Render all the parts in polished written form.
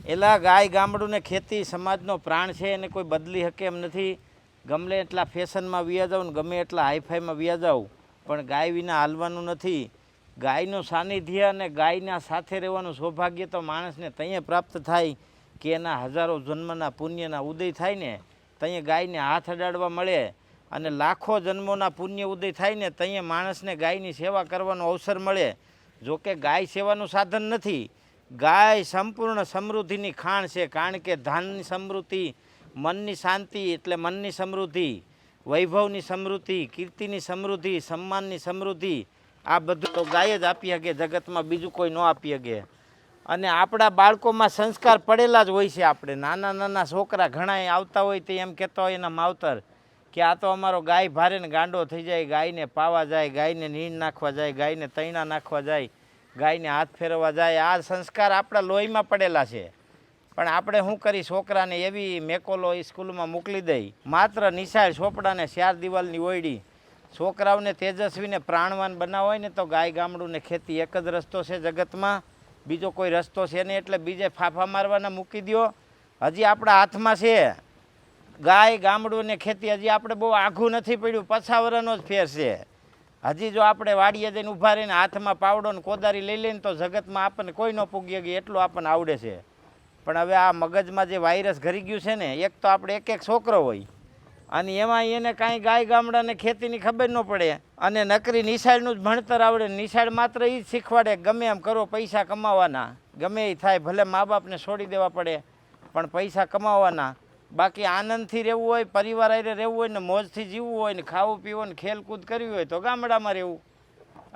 એલા ગાય ગામડું ને ખેતી સમાજનો પ્રાણ છે એને કોઈ બદલી શકે એમ નથી. ગમે એટલા ફેશનમાં વ્યા જાવ ને ગમે એટલા હાઈફાઈમાં વ્યા જાવ પણ ગાય વિના હાલવાનું નથી. ગાયનું સાનિધ્ય અને ગાયના સાથે રહેવાનું સૌભાગ્ય તો માણસને તઈએ પ્રાપ્ત થાય કે એના હજારો જન્મના પુણ્યના ઉદય થાય ને તઈએ ગાયને હાથ અડાડવા મળે અને લાખો જન્મોના પુણ્ય ઉદય થાય ને તઈએ માણસને ગાયની સેવા કરવાનો અવસર મળે. જોકે ગાય સેવાનું સાધન નથી. ગાય સંપૂર્ણ સમૃદ્ધિની ખાણ છે, કારણ કે ધાનની સમૃદ્ધિ, મનની શાંતિ એટલે મનની સમૃદ્ધિ, વૈભવની સમૃદ્ધિ, કીર્તિની સમૃદ્ધિ, સન્માનની સમૃદ્ધિ આ બધું તો ગાય જ આપી શકે, જગતમાં બીજું કોઈ ન આપી શકે. અને આપણા બાળકોમાં સંસ્કાર પડેલા જ હોય છે. આપણે નાના નાના છોકરા ઘણા આવતા હોય તે એમ કહેતા હોય એના માવતર કે આ તો અમારો ગાય ભારે ને ગાંડો થઈ જાય, ગાયને પાવા જાય, ગાયને નીણ નાખવા જાય, ગાયને તૈણા નાખવા જાય, ગાયને હાથ ફેરવવા જાય. આ સંસ્કાર આપણા લોહીમાં પડેલા છે. પણ આપણે શું કરી, છોકરાને એવી મેકોલો સ્કૂલમાં મોકલી દઈ, માત્ર નિશાળ ચોપડાને 4 દિવાલની ઓયડી. છોકરાઓને તેજસ્વીને પ્રાણવાન બનાવવા હોય ને તો ગાય ગામડું ને ખેતી એક જ રસ્તો છે જગતમાં, બીજો કોઈ રસ્તો છે નહીં. એટલે બીજે ફાફા મારવાના મૂકી દો. હજી આપણા હાથમાં છે ગાય ગામડું ને ખેતી. હજી આપણે બહુ આઘું નથી પડ્યું, 50 વર્ષનો જ ફેર છે. હજી જો આપણે વાડીએ જઈને ઊભા રહીને હાથમાં પાવડો ને કોદારી લઈ લઈને તો જગતમાં આપણને કોઈ ન પૂગી ગઈ એટલું આપણને આવડે છે. પણ હવે આ મગજમાં જે વાયરસ ઘરી ગયું છે ને, એક તો આપણે એક છોકરો હોય અને એમાં એને કાંઈ ગાય ગામડાને ખેતીની ખબર ન પડે અને નકરી નિશાળનું જ ભણતર આવડે. નિશાળ માત્ર એ જ શીખવાડે ગમે એમ કરો, પૈસા કમાવાના, ગમે એ થાય, ભલે મા બાપને છોડી દેવા પડે પણ પૈસા કમાવાના. બાકી આનંદથી રહેવું હોય, પરિવાર હારે રહેવું હોય ને મોજથી જીવવું હોય ને ખાવું પીવું ને ખેલકૂદ કરવી હોય તો ગામડામાં રહેવું.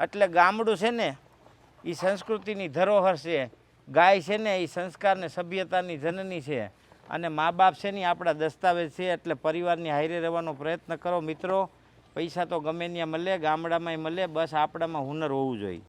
એટલે ગામડું છે ને એ સંસ્કૃતિની ધરોહર છે. ગાય છે ને એ સંસ્કાર ને સભ્યતાની જનની છે અને મા બાપ છે ને આપણા દસ્તાવેજ છે. એટલે પરિવારની હારે રહેવાનો પ્રયત્ન કરો મિત્રો. પૈસા તો ગમે ત્યાં મળે, ગામડામાંય મળે, બસ આપણામાં હુનર હોવું જોઈએ.